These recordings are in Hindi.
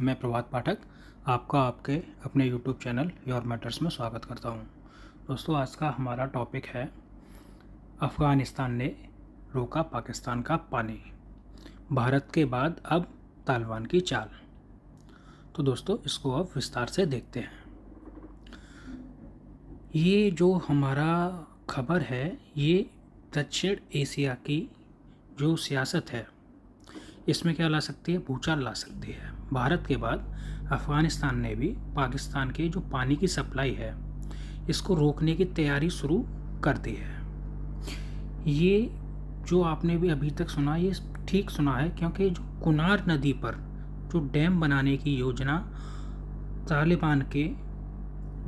मैं प्रभात पाठक आपका आपके अपने यूट्यूब चैनल योर मैटर्स में स्वागत करता हूं। दोस्तों, आज का हमारा टॉपिक है अफ़गानिस्तान ने रोका पाकिस्तान का पानी, भारत के बाद अब तालिबान की चाल। तो दोस्तों, इसको अब विस्तार से देखते हैं। ये जो हमारा खबर है, ये दक्षिण एशिया की जो सियासत है, इसमें क्या ला सकती है? भूचाल ला सकती है। भारत के बाद अफ़गानिस्तान ने भी पाकिस्तान के जो पानी की सप्लाई है, इसको रोकने की तैयारी शुरू कर दी है। ये जो आपने भी अभी तक सुना, ये ठीक सुना है, क्योंकि जो कुनार नदी पर जो डैम बनाने की योजना तालिबान के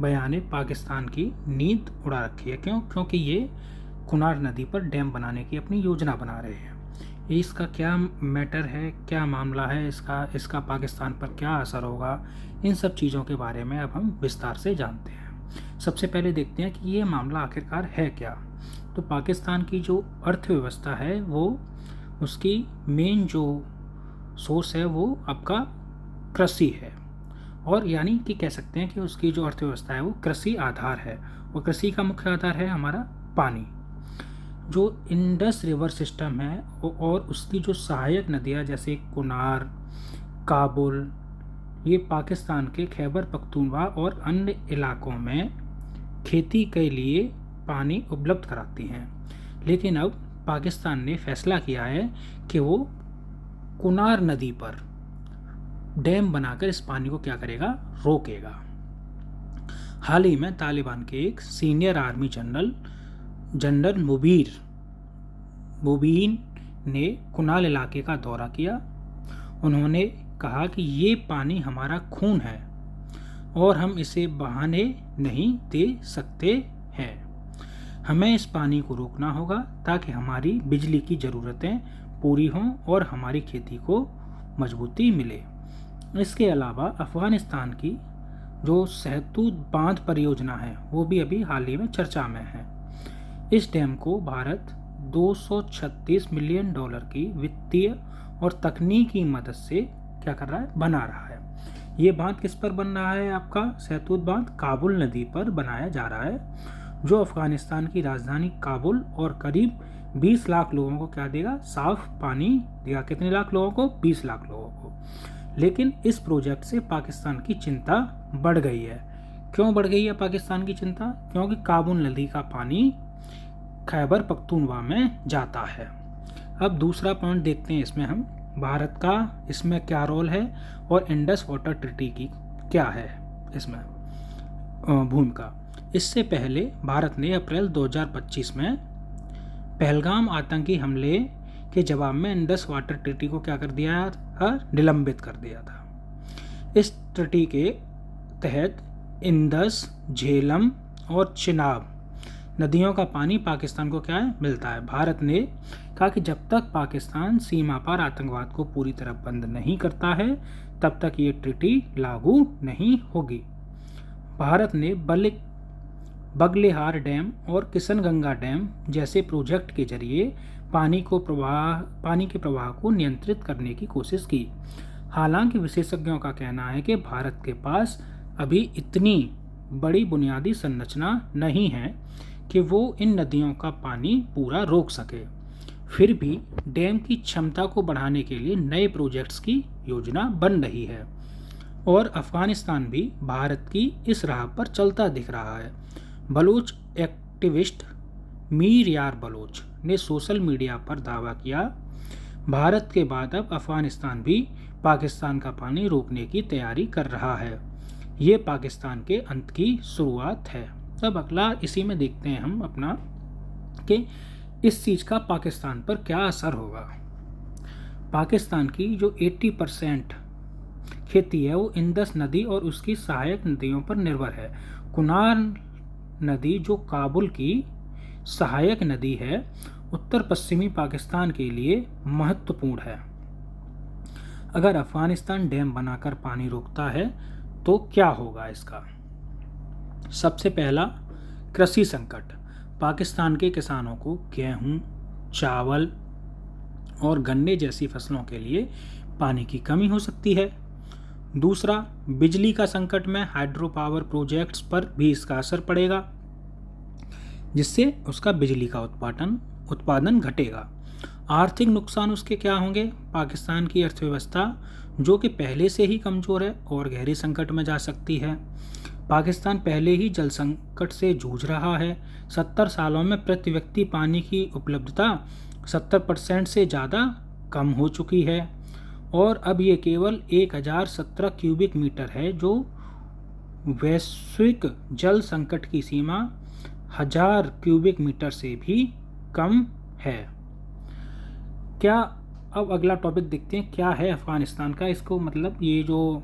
बयान ने पाकिस्तान की नींद उड़ा रखी है। क्योंकि ये कुनार नदी पर डैम बनाने की अपनी योजना बना रहे हैं। इसका क्या मैटर है, क्या मामला है, इसका पाकिस्तान पर क्या असर होगा, इन सब चीज़ों के बारे में अब हम विस्तार से जानते हैं। सबसे पहले देखते हैं कि ये मामला आखिरकार है क्या। तो पाकिस्तान की जो अर्थव्यवस्था है, वो उसकी मेन जो सोर्स है वो आपका कृषि है, और यानी कि कह सकते हैं कि उसकी जो अर्थव्यवस्था है वो कृषि आधार है, और कृषि का मुख्य आधार है हमारा पानी। जो इंडस रिवर सिस्टम है और उसकी जो सहायक नदियाँ जैसे कुनार, काबुल, ये पाकिस्तान के खैबर पख्तूनख्वा और अन्य इलाकों में खेती के लिए पानी उपलब्ध कराती हैं। लेकिन अब पाकिस्तान ने फैसला किया है कि वो कुनार नदी पर डैम बनाकर इस पानी को क्या करेगा? रोकेगा। हाल ही में तालिबान के एक सीनियर आर्मी जनरल मुबीन ने कुनाल इलाके का दौरा किया। उन्होंने कहा कि ये पानी हमारा खून है और हम इसे बहाने नहीं दे सकते हैं। हमें इस पानी को रोकना होगा ताकि हमारी बिजली की ज़रूरतें पूरी हों और हमारी खेती को मजबूती मिले। इसके अलावा अफ़गानिस्तान की जो सहतूत बांध परियोजना है, वो भी अभी हाल ही में चर्चा में है। इस डैम को भारत 236 मिलियन डॉलर की वित्तीय और तकनीकी मदद से क्या कर रहा है? बना रहा है। ये बांध किस पर बन रहा है? आपका सहतूत बांध काबुल नदी पर बनाया जा रहा है, जो अफगानिस्तान की राजधानी काबुल और करीब 20 लाख लोगों को क्या देगा? साफ पानी देगा। कितने लाख लोगों को? 20 लाख लोगों को। लेकिन इस प्रोजेक्ट से पाकिस्तान की चिंता बढ़ गई है। क्यों बढ़ गई है पाकिस्तान की चिंता? क्योंकि काबुल नदी का पानी खैबर पख्तूनख्वा में जाता है। अब दूसरा पॉइंट देखते हैं इसमें हम, भारत का इसमें क्या रोल है और इंडस वाटर ट्रीटी की क्या है इसमें भूमिका। इससे पहले भारत ने अप्रैल 2025 में पहलगाम आतंकी हमले के जवाब में इंडस वाटर ट्रीटी को क्या कर दिया था? निलंबित कर दिया था। इस ट्रीटी के तहत इंडस, झेलम और चिनाब नदियों का पानी पाकिस्तान को क्या है? मिलता है। भारत ने कहा कि जब तक पाकिस्तान सीमा पर आतंकवाद को पूरी तरह बंद नहीं करता है, तब तक ये ट्रीटी लागू नहीं होगी। भारत ने बगलेहार डैम और किशनगंगा डैम जैसे प्रोजेक्ट के जरिए पानी के प्रवाह को नियंत्रित करने की कोशिश की। हालांकि विशेषज्ञों का कहना है कि भारत के पास अभी इतनी बड़ी बुनियादी संरचना नहीं है कि वो इन नदियों का पानी पूरा रोक सके। फिर भी डैम की क्षमता को बढ़ाने के लिए नए प्रोजेक्ट्स की योजना बन रही है, और अफगानिस्तान भी भारत की इस राह पर चलता दिख रहा है। बलूच एक्टिविस्ट मीर यार बलोच ने सोशल मीडिया पर दावा किया, भारत के बाद अब अफगानिस्तान भी पाकिस्तान का पानी रोकने की तैयारी कर रहा है। ये पाकिस्तान के अंत की शुरुआत है। तब अगला इसी में देखते हैं हम अपना कि इस चीज़ का पाकिस्तान पर क्या असर होगा। पाकिस्तान की जो 80% खेती है वो इंडस नदी और उसकी सहायक नदियों पर निर्भर है। कुनार नदी जो काबुल की सहायक नदी है, उत्तर पश्चिमी पाकिस्तान के लिए महत्वपूर्ण है। अगर अफगानिस्तान डैम बनाकर पानी रोकता है तो क्या होगा इसका? सबसे पहला, कृषि संकट। पाकिस्तान के किसानों को गेहूं, चावल और गन्ने जैसी फसलों के लिए पानी की कमी हो सकती है। दूसरा, बिजली का संकट में हाइड्रो पावर प्रोजेक्ट्स पर भी इसका असर पड़ेगा, जिससे उसका बिजली का उत्पादन घटेगा। आर्थिक नुकसान उसके क्या होंगे? पाकिस्तान की अर्थव्यवस्था जो कि पहले से ही कमज़ोर है और गहरे संकट में जा सकती है। पाकिस्तान पहले ही जल संकट से जूझ रहा है। 70 सालों में प्रति व्यक्ति पानी की उपलब्धता 70% से ज़्यादा कम हो चुकी है और अब ये केवल 1017 क्यूबिक मीटर है, जो वैश्विक जल संकट की सीमा 1000 क्यूबिक मीटर से भी कम है। क्या, अब अगला टॉपिक देखते हैं, क्या है अफ़गानिस्तान का, इसको मतलब ये जो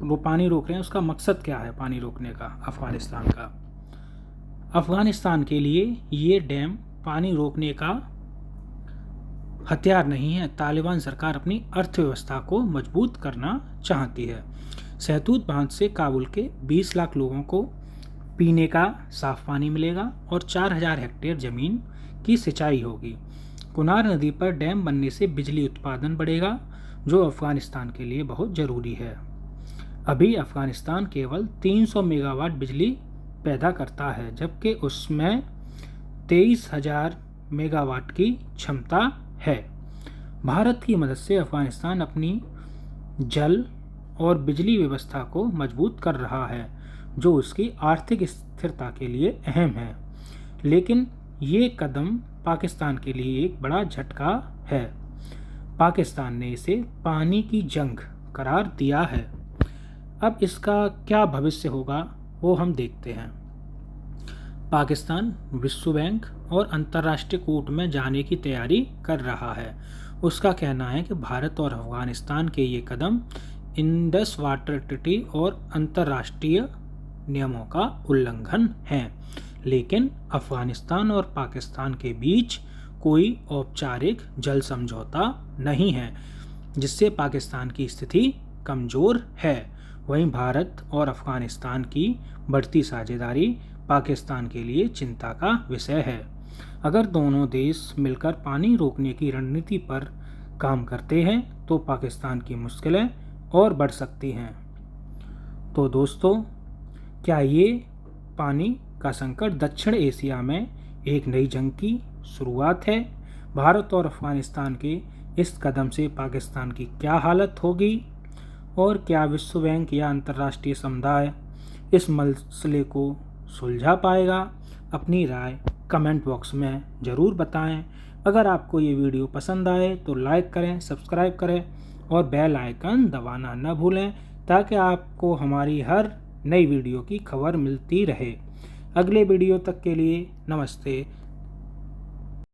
वो पानी रोक रहे हैं उसका मकसद क्या है पानी रोकने का अफ़गानिस्तान का। अफ़गानिस्तान के लिए ये डैम पानी रोकने का हथियार नहीं है। तालिबान सरकार अपनी अर्थव्यवस्था को मजबूत करना चाहती है। सहतूत बांध से काबुल के 20 लाख लोगों को पीने का साफ पानी मिलेगा और 4000 हेक्टेयर ज़मीन की सिंचाई होगी। कुनार नदी पर डैम बनने से बिजली उत्पादन बढ़ेगा, जो अफ़गानिस्तान के लिए बहुत ज़रूरी है। अभी अफ़गानिस्तान केवल 300 मेगावाट बिजली पैदा करता है, जबकि उसमें 23,000 मेगावाट की क्षमता है। भारत की मदद से अफ़गानिस्तान अपनी जल और बिजली व्यवस्था को मजबूत कर रहा है, जो उसकी आर्थिक स्थिरता के लिए अहम है। लेकिन ये कदम पाकिस्तान के लिए एक बड़ा झटका है। पाकिस्तान ने इसे पानी की जंग करार दिया है। अब इसका क्या भविष्य होगा वो हम देखते हैं। पाकिस्तान विश्व बैंक और अंतर्राष्ट्रीय कोर्ट में जाने की तैयारी कर रहा है। उसका कहना है कि भारत और अफगानिस्तान के ये कदम इंडस वाटर ट्रीटी और अंतर्राष्ट्रीय नियमों का उल्लंघन है। लेकिन अफगानिस्तान और पाकिस्तान के बीच कोई औपचारिक जल समझौता नहीं है, जिससे पाकिस्तान की स्थिति कमज़ोर है। वहीं भारत और अफगानिस्तान की बढ़ती साझेदारी पाकिस्तान के लिए चिंता का विषय है। अगर दोनों देश मिलकर पानी रोकने की रणनीति पर काम करते हैं तो पाकिस्तान की मुश्किलें और बढ़ सकती हैं। तो दोस्तों, क्या ये पानी का संकट दक्षिण एशिया में एक नई जंग की शुरुआत है? भारत और अफगानिस्तान के इस कदम से पाकिस्तान की क्या हालत होगी और क्या विश्व बैंक या अंतर्राष्ट्रीय समुदाय इस मसले को सुलझा पाएगा? अपनी राय कमेंट बॉक्स में ज़रूर बताएं। अगर आपको ये वीडियो पसंद आए तो लाइक करें, सब्सक्राइब करें और बेल आइकन दबाना न भूलें, ताकि आपको हमारी हर नई वीडियो की खबर मिलती रहे। अगले वीडियो तक के लिए नमस्ते,